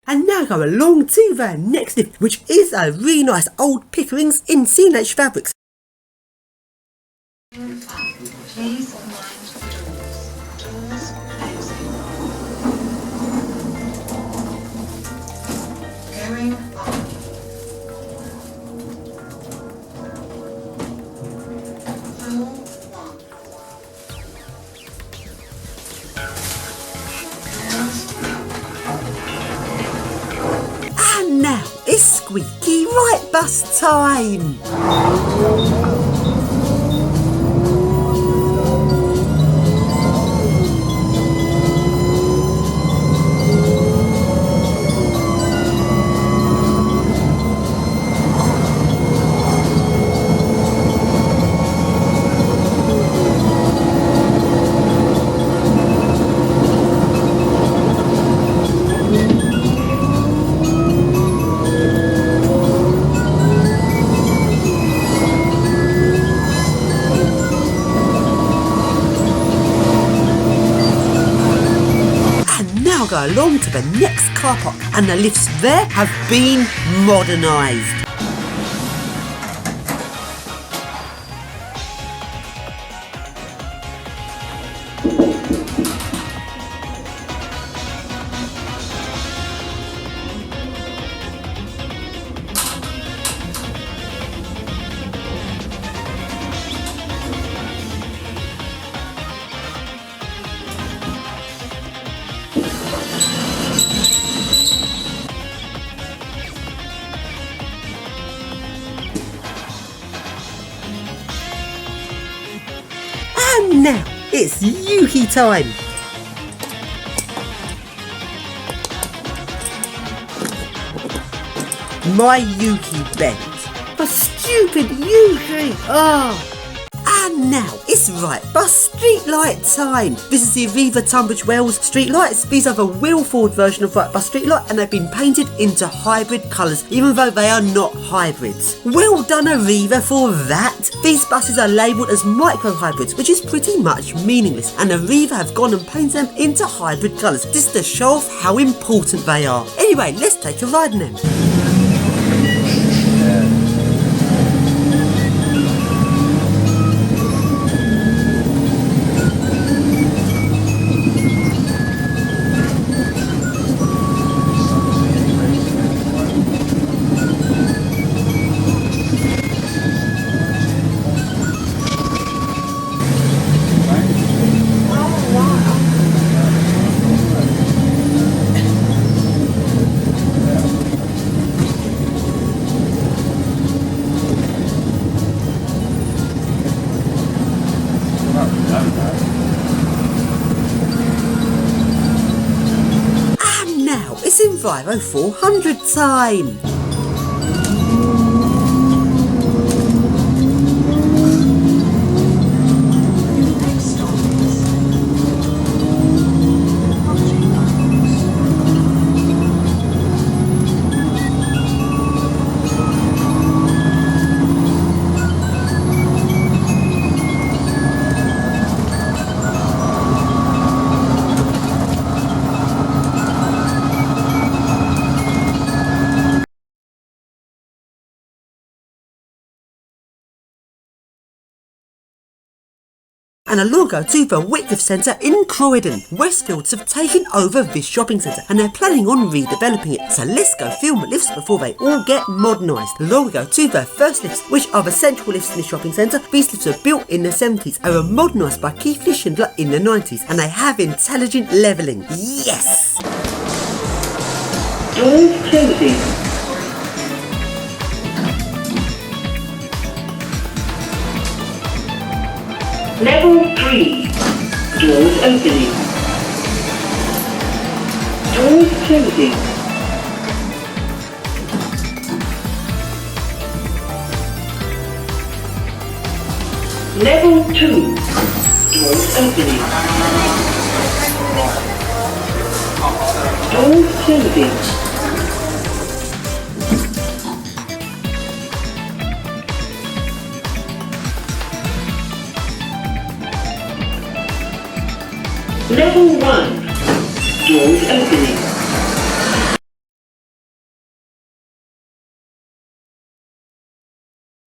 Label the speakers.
Speaker 1: And now go along to the next lift, which is a really nice old Pickering's in C&H fabrics.
Speaker 2: Please mind the doors. Doors closing. Going up. Floor 1.
Speaker 1: And now it's squeaky right bus time. Go along to the next car park, and the lifts there have been modernised. And now it's Yuki time. My Yuki bent. A stupid Yuki. And now it's right bus streetlight time. This is the Aviva Tunbridge Wells streetlights. These are the wheel forward version of right bus streetlight, and they've been painted into hybrid colours, even though they are not hybrids. Well done Aviva for that. These buses are labelled as micro hybrids, which is pretty much meaningless, and Aviva have gone and painted them into hybrid colours just to show off how important they are. Anyway, let's take a ride in them. And now it's Enviro 400 time. And a logo to the Whitgift Centre in Croydon. Westfields have taken over this shopping centre and they're planning on redeveloping it. So let's go film the lifts before they all get modernised. Along we go to the first lifts, which are the central lifts in the shopping centre. These lifts were built in the 70s and were modernised by Keith Lee Schindler in the 90s, and they have intelligent levelling. Yes!
Speaker 3: Doors closing. Level 3. Doors opening. Doors closing. Level 2. Doors opening. Doors closing. Level 1. Doors opening.